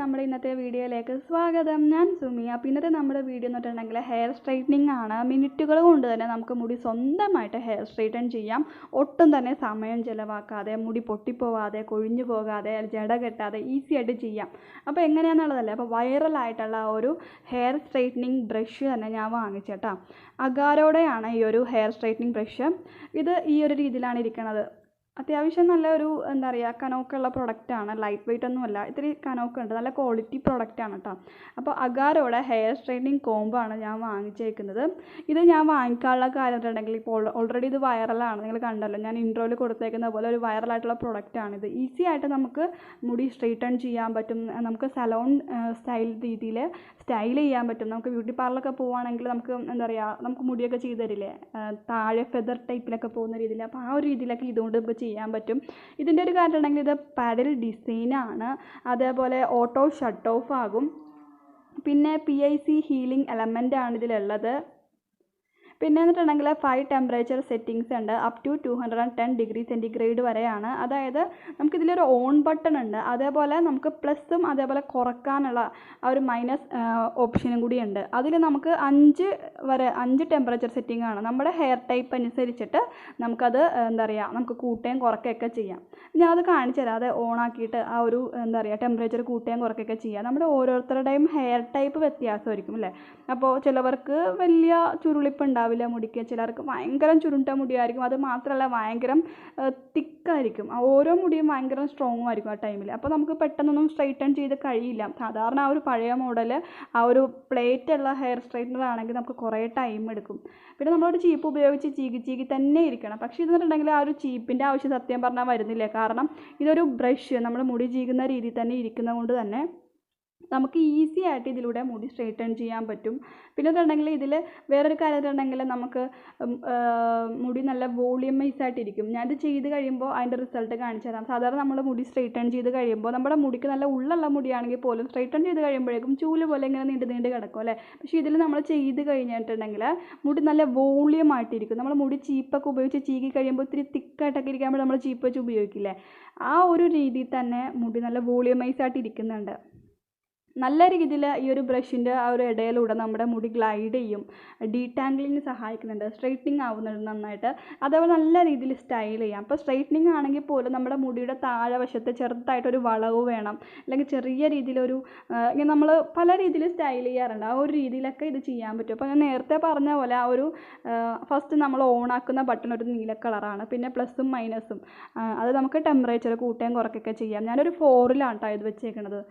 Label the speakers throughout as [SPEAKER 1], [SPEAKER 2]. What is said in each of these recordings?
[SPEAKER 1] നമ്മുടെ ഇന്നത്തെ വീഡിയോയിലേക്ക് സ്വാഗതം. ഞാൻ സുമി. അപ്പോൾ ഇന്നത്തെ നമ്മുടെ വീഡിയോ എന്ന് പറഞ്ഞിട്ടുണ്ടെങ്കിൽ ഹെയർ സ്ട്രൈറ്റനിങ് ആണ്. മിനിറ്റുകൾ കൊണ്ട് തന്നെ നമുക്ക് മുടി സ്വന്തമായിട്ട് ഹെയർ സ്ട്രൈറ്റൻ ചെയ്യാം. ഒട്ടും തന്നെ സമയം ചിലവാക്കാതെ, മുടി പൊട്ടിപ്പോവാതെ, കൊഴിഞ്ഞു പോകാതെ, ജട കെട്ടാതെ ഈസി ആയിട്ട് ചെയ്യാം. അപ്പോൾ എങ്ങനെയാണെന്നുള്ളതല്ലേ, അപ്പോൾ വൈറലായിട്ടുള്ള ഒരു ഹെയർ സ്ട്രൈറ്റനിങ് ബ്രഷ് തന്നെ ഞാൻ വാങ്ങിച്ചേട്ടാ. അഗാരോടെയാണ് ഈ ഒരു ഹെയർ സ്ട്രൈറ്റനിങ് ബ്രഷ്. ഇത് ഈ ഒരു രീതിയിലാണ് ഇരിക്കുന്നത്. അത്യാവശ്യം നല്ല ഒരു എന്താ പറയുക കനമൊക്കെയുള്ള പ്രൊഡക്റ്റാണ്. ലൈറ്റ് വെയിറ്റ് ഒന്നുമല്ല, ഇത്തിരി കനമൊക്കെ ഉണ്ട്. നല്ല ക്വാളിറ്റി പ്രൊഡക്റ്റാണ് കേട്ടോ. അപ്പോൾ അഗാരോടെ ഹെയർ സ്ട്രൈറ്റനിങ് കോംബോ ആണ് ഞാൻ വാങ്ങിച്ചേക്കുന്നത്. ഇത് ഞാൻ വാങ്ങിക്കാനുള്ള കാര്യം പറഞ്ഞിട്ടുണ്ടെങ്കിൽ ഇപ്പോൾ ഓൾറെഡി ഇത് വൈറലാണ്, നിങ്ങൾ കണ്ടല്ലോ. ഞാൻ ഇൻട്രോയിൽ കൊടുത്തേക്കുന്ന പോലെ ഒരു വൈറലായിട്ടുള്ള പ്രൊഡക്റ്റാണിത്. ഈസി ആയിട്ട് നമുക്ക് മുടി സ്ട്രെയിറ്റൺ ചെയ്യാൻ പറ്റും. നമുക്ക് സലോൺ സ്റ്റൈൽ രീതിയിൽ സ്റ്റൈൽ ചെയ്യാൻ പറ്റും. നമുക്ക് ബ്യൂട്ടി പാർലറൊക്കെ പോവുകയാണെങ്കിൽ നമുക്ക് എന്താ പറയുക, നമുക്ക് മുടിയൊക്കെ ചെയ്ത് തരില്ലേ, താഴെ ഫെദർ ടൈപ്പിലൊക്കെ പോകുന്ന രീതിയിൽ. അപ്പോൾ ആ ഒരു രീതിയിലൊക്കെ ഇതുകൊണ്ട് ഇപ്പോൾ ചെയ്യാൻ പറ്റും. ഇതിൻ്റെ ഒരു കാര്യം ഉണ്ടെങ്കിൽ ഇത് പാഡൽ ഡിസൈനാണ്. അതേപോലെ ഓട്ടോ ഷട്ട് ഓഫ് ആകും. പിന്നെ PIC ഹീലിംഗ് എലമെൻ്റ് ആണ് ഇതിലുള്ളത്. പിന്നെ എന്നിട്ടുണ്ടെങ്കിൽ 5 ടെമ്പറേച്ചർ സെറ്റിങ്സ് ഉണ്ട്. അപ് ടു 210 ഡിഗ്രി സെൻറ്റിഗ്രേഡ് വരെയാണ്. അതായത് നമുക്കിതിലൊരു ഓൺ ബട്ടൺ ഉണ്ട്. അതേപോലെ നമുക്ക് പ്ലസും അതേപോലെ കുറക്കാനുള്ള ആ ഒരു മൈനസ് ഓപ്ഷനും കൂടി ഉണ്ട്. അതിൽ നമുക്ക് 5 ടെമ്പറേച്ചർ സെറ്റിംഗ് ആണ്. നമ്മുടെ ഹെയർ ടൈപ്പ് അനുസരിച്ചിട്ട് നമുക്കത് എന്താ പറയുക, നമുക്ക് കൂട്ടുകയും കുറയ്ക്കുകയൊക്കെ ചെയ്യാം. ഞാൻ അത് കാണിച്ചു തരാം. അത് ഓണാക്കിയിട്ട് ആ ഒരു എന്താ പറയുക ടെമ്പറേച്ചർ കൂട്ടുകയും കുറയ്ക്കുകയൊക്കെ ചെയ്യാം. നമ്മുടെ ഓരോരുത്തരുടെയും ഹെയർ ടൈപ്പ് വ്യത്യാസമായിരിക്കും അല്ലേ. അപ്പോൾ ചിലവർക്ക് വലിയ ചുരുളിപ്പ് ഉണ്ടാവില്ല മുടിക്ക്, ചിലർക്ക് ഭയങ്കര ചുരുണ്ട മുടിയായിരിക്കും. അത് മാത്രമല്ല ഭയങ്കര തിക്കായിരിക്കും. ഓരോ മുടിയും ഭയങ്കര സ്ട്രോങ്ങും ആയിരിക്കും ആ ടൈമിൽ. അപ്പോൾ നമുക്ക് പെട്ടെന്നൊന്നും സ്ട്രൈറ്റൺ ചെയ്ത് കഴിയില്ല. സാധാരണ ആ ഒരു പഴയ മോഡൽ ആ ഒരു പ്ലേറ്റുള്ള ഹെയർ സ്ട്രൈറ്റ്നർ ആണെങ്കിൽ നമുക്ക് കുറേ ടൈം എടുക്കും. പിന്നെ നമ്മളൊരു ചീപ്പ് ഉപയോഗിച്ച് ചീകി തന്നെ ഇരിക്കണം. പക്ഷേ ഇതെന്നുണ്ടെങ്കിൽ ആ ഒരു ചീപ്പിൻ്റെ ആവശ്യം സത്യം പറഞ്ഞാൽ വരുന്നില്ല. കാരണം ഇതൊരു ബ്രഷ് നമ്മൾ മുടി ചീകുന്ന രീതിയിൽ തന്നെ ഇരിക്കുന്നത് കൊണ്ട് തന്നെ നമുക്ക് ഈസി ആയിട്ട് ഇതിലൂടെ മുടി സ്ട്രെയിറ്റൺ ചെയ്യാൻ പറ്റും. പിന്നെ ഇതുണ്ടെങ്കിൽ ഇതിൽ വേറൊരു കാര്യം ഉണ്ടെങ്കിൽ നമുക്ക് മുടി നല്ല വോളിയമൈസ് ആയിട്ടിരിക്കും. ഞാനിത് ചെയ്ത് കഴിയുമ്പോൾ അതിൻ്റെ റിസൾട്ട് കാണിച്ചു തരാം. സാധാരണ നമ്മൾ മുടി സ്ട്രെയിറ്റൺ ചെയ്ത് കഴിയുമ്പോൾ നമ്മുടെ മുടിക്ക് നല്ല ഉള്ളുള്ള മുടിയാണെങ്കിൽ പോലും സ്ട്രെയിറ്റൺ ചെയ്ത് കഴിയുമ്പോഴേക്കും ചൂല് പോലെ ഇങ്ങനെ നീണ്ട് കിടക്കും അല്ലേ. പക്ഷേ ഇതിൽ നമ്മൾ ചെയ്ത് കഴിഞ്ഞിട്ടുണ്ടെങ്കിൽ മുടി നല്ല വോളിയം ആയിട്ടിരിക്കും. നമ്മൾ മുടി ചീപ്പൊക്കെ ഉപയോഗിച്ച് ചീകി കഴിയുമ്പോൾ ഇത്തിരി തിക്കായിട്ടൊക്കെ ഇരിക്കുമ്പോൾ നമ്മൾ ചീപ്പ് വെച്ച് ഉപയോഗിക്കില്ലേ, ആ ഒരു രീതിയിൽ തന്നെ മുടി നല്ല വോളിയമൈസ് ആയിട്ട് ഇരിക്കുന്നുണ്ട്. നല്ല രീതിയിൽ ഈ ഒരു ബ്രഷിൻ്റെ ആ ഒരു ഇടയിലൂടെ നമ്മുടെ മുടി ഗ്ലൈഡ് ചെയ്യും, ഡീടാംഗ്ലിങ്ങിന് സഹായിക്കുന്നുണ്ട്, സ്ട്രെയിറ്റനിങ് ആവുന്നുണ്ട് നന്നായിട്ട്. അതേപോലെ നല്ല രീതിയിൽ സ്റ്റൈൽ ചെയ്യാം. അപ്പോൾ സ്ട്രെയിറ്റനിങ് ആണെങ്കിൽ പോലും നമ്മുടെ മുടിയുടെ താഴെ വശത്ത് ചെറുതായിട്ടൊരു വളവ് വേണം, അല്ലെങ്കിൽ ചെറിയ രീതിയിലൊരു ഇങ്ങനെ നമ്മൾ പല രീതിയിൽ സ്റ്റൈൽ ചെയ്യാറുണ്ട്. ആ ഒരു രീതിയിലൊക്കെ ഇത് ചെയ്യാൻ പറ്റും. അപ്പോൾ ഞാൻ നേരത്തെ പറഞ്ഞ പോലെ ആ ഒരു ഫസ്റ്റ് നമ്മൾ ഓണാക്കുന്ന ബട്ടൺ ഒരു നീല കളറാണ്. പിന്നെ പ്ലസും മൈനസും അത് നമുക്ക് ടെമ്പറേച്ചർ കൂട്ടുകയും കുറയ്ക്കുകയൊക്കെ ചെയ്യാം. ഞാനൊരു 4ലാണ് കേട്ടോ ഇത് വെച്ചേക്കുന്നത്.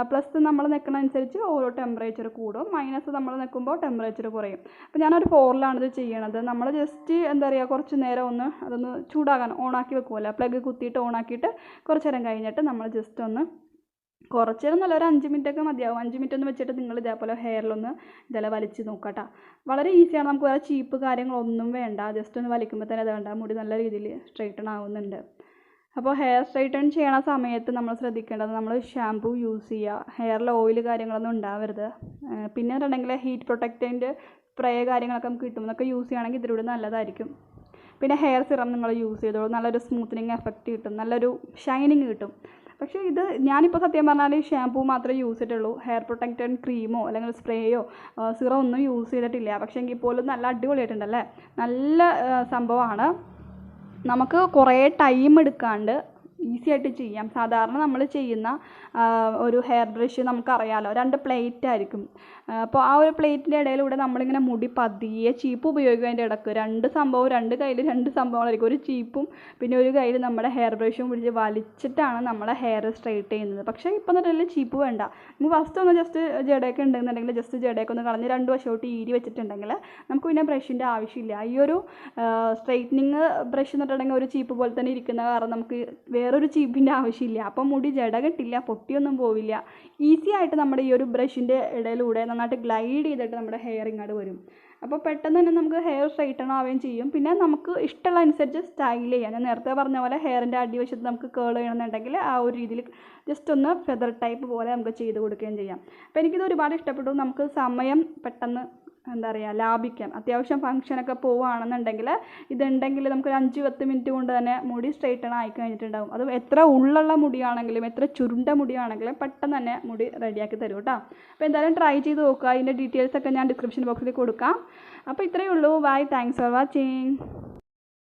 [SPEAKER 1] പ്ലസ് നമ്മൾ നിൽക്കുന്ന അനുസരിച്ച് ഓരോ ടെമ്പറേച്ചർ കൂടും, മൈനസ് നമ്മൾ നിൽക്കുമ്പോൾ ടെമ്പറേച്ചർ കുറയും. അപ്പോൾ ഞാനൊരു 4ലാണ് ഇത് ചെയ്യണത്. നമ്മൾ ജസ്റ്റ് എന്താ പറയുക കുറച്ച് നേരം അതൊന്ന് ചൂടാകാൻ ഓണാക്കി വെക്കുമല്ലോ, പ്ലഗ് കുത്തിയിട്ട് ഓണാക്കിയിട്ട് കുറച്ച് നേരം കഴിഞ്ഞിട്ട് നമ്മൾ ജസ്റ്റ് ഒന്ന് കുറച്ച് നേരം നല്ല ഒരു 5 മിനിറ്റൊക്കെ മതിയാവും. 5 മിനിറ്റ് ഒന്ന് വെച്ചിട്ട് നിങ്ങൾ ഇതേപോലെ ഹെയറിലൊന്ന് ഇതെല്ലാം വലിച്ച് നോക്കട്ടോ. വളരെ ഈസിയാണ്. നമുക്ക് വേറെ ചീപ്പ് കാര്യങ്ങളൊന്നും വേണ്ട. ജസ്റ്റ് ഒന്ന് വലിക്കുമ്പോൾ തന്നെ അത് വേണ്ട, മുടി നല്ല രീതിയിൽ സ്ട്രെയിറ്റൺ ആവുന്നുണ്ട്. അപ്പോൾ ഹെയർ സ്ട്രൈറ്റൺ ചെയ്യണ സമയത്ത് നമ്മൾ ശ്രദ്ധിക്കേണ്ടത് നമ്മൾ ഷാമ്പൂ യൂസ് ചെയ്യുക, ഹെയറിൽ ഓയിൽ കാര്യങ്ങളൊന്നും ഉണ്ടാവരുത്. പിന്നെ ഉണ്ടെങ്കിൽ ഹീറ്റ് പ്രൊട്ടക്റ്റൻ്റ് സ്പ്രേ കാര്യങ്ങളൊക്കെ നമുക്ക് കിട്ടുന്നതൊക്കെ യൂസ് ചെയ്യുകയാണെങ്കിൽ ഇതിലൂടെ നല്ലതായിരിക്കും. പിന്നെ ഹെയർ സിറം നിങ്ങൾ യൂസ് ചെയ്തോളൂ, നല്ലൊരു സ്മൂത്തനിങ് എഫക്റ്റ് കിട്ടും, നല്ലൊരു ഷൈനിങ് കിട്ടും. പക്ഷേ ഇത് ഞാനിപ്പോൾ സത്യം പറഞ്ഞാൽ ഷാമ്പൂ മാത്രമേ യൂസ് ചെയ്തിട്ടുള്ളൂ. ഹെയർ പ്രൊട്ടക്റ്റൻ ക്രീമോ അല്ലെങ്കിൽ സ്പ്രേയോ സിറോ ഒന്നും യൂസ് ചെയ്തിട്ടില്ല. പക്ഷേ എങ്കിൽ പോലും നല്ല അടിപൊളിയായിട്ടുണ്ടല്ലേ, നല്ല സംഭവമാണ്. നമുക്ക് കുറേ ടൈം എടുക്കാണ്ട് ഈസി ആയിട്ട് ചെയ്യാം. സാധാരണ നമ്മൾ ചെയ്യുന്ന ഒരു ഹെയർ ബ്രഷ് നമുക്കറിയാമല്ലോ, 2 പ്ലേറ്റ് ആയിരിക്കും. അപ്പോൾ ആ ഒരു പ്ലേറ്റിൻ്റെ ഇടയിലൂടെ നമ്മളിങ്ങനെ മുടി പതിയെ ചീപ്പ് ഉപയോഗിക്കുന്നതിൻ്റെ ഇടയ്ക്ക് 2 കയ്യിൽ 2 സംഭവങ്ങളായിരിക്കും. ഒരു ചീപ്പും പിന്നെ ഒരു കയ്യിൽ നമ്മുടെ ഹെയർ ബ്രഷും പിടിച്ച് വലിച്ചിട്ടാണ് നമ്മളെ ഹെയർ സ്ട്രെയിറ്റ് ചെയ്യുന്നത്. പക്ഷേ ഇപ്പം എന്നിട്ടുള്ള ചീപ്പ് വേണ്ട. നമുക്ക് ഫസ്റ്റ് ഒന്ന് ജസ്റ്റ് ജടയൊക്കെ ഉണ്ടെന്നുണ്ടെങ്കിൽ ജസ്റ്റ് ജടയൊക്കെ ഒന്ന് കളഞ്ഞ് 2 വശത്തോട്ട് ഈരി വെച്ചിട്ടുണ്ടെങ്കിൽ നമുക്ക് പിന്നെ ബ്രഷിൻ്റെ ആവശ്യമില്ല. ഈ ഒരു സ്ട്രെയിറ്റനിങ് ബ്രഷ് എന്നിട്ടുണ്ടെങ്കിൽ ഒരു ചീപ്പ് പോലെ തന്നെ ഇരിക്കുന്ന കാരണം നമുക്ക് വേറൊരു ചീപ്പിൻ്റെ ആവശ്യമില്ല. അപ്പം മുടി ജട കെട്ടില്ല, പൊട്ടിയൊന്നും പോവില്ല. ഈസി ആയിട്ട് നമ്മുടെ ഈ ഒരു ബ്രഷിൻ്റെ ഇടയിലൂടെ നന്നായിട്ട് ഗ്ലൈഡ് ചെയ്തിട്ട് നമ്മുടെ ഹെയർ ഇങ്ങോട്ട് വരും. അപ്പോൾ പെട്ടെന്ന് തന്നെ നമുക്ക് ഹെയർ സ്ട്രൈറ്റൺ ആവുകയും ചെയ്യും. പിന്നെ നമുക്ക് ഇഷ്ടമുള്ള അനുസരിച്ച് സ്റ്റൈൽ ചെയ്യാം. ഞാൻ നേരത്തെ പറഞ്ഞ പോലെ ഹെയറിൻ്റെ അടിവശത്ത് നമുക്ക് കേൾ ചെയ്യണമെന്നുണ്ടെങ്കിൽ ആ ഒരു രീതിയിൽ ജസ്റ്റ് ഒന്ന് ഫെദർ ടൈപ്പ് പോലെ നമുക്ക് ചെയ്ത് കൊടുക്കുകയും ചെയ്യാം. അപ്പോൾ എനിക്കിത് ഒരുപാട് ഇഷ്ടപ്പെട്ടു. നമുക്ക് സമയം പെട്ടെന്ന് എന്താ പറയുക ലാഭിക്കാം. അത്യാവശ്യം ഫംഗ്ഷനൊക്കെ പോവുകയാണെന്നുണ്ടെങ്കിൽ ഇതുണ്ടെങ്കിൽ നമുക്ക് 5-10 മിനിറ്റ് കൊണ്ട് തന്നെ മുടി സ്ട്രെയിറ്റൺ ആയി കഴിഞ്ഞിട്ടുണ്ടാകും. അത് എത്ര ഉള്ളുള്ള മുടിയാണെങ്കിലും എത്ര ചുരുണ്ട മുടിയാണെങ്കിലും പെട്ടെന്ന് തന്നെ മുടി റെഡിയാക്കി തരും കേട്ടോ. അപ്പോൾ എന്തായാലും ട്രൈ ചെയ്ത് നോക്കുക. അതിൻ്റെ ഡീറ്റെയിൽസൊക്കെ ഞാൻ ഡിസ്ക്രിപ്ഷൻ ബോക്സിൽ കൊടുക്കാം. അപ്പോൾ ഇത്രയേ ഉള്ളൂ. Bye, thanks for watching.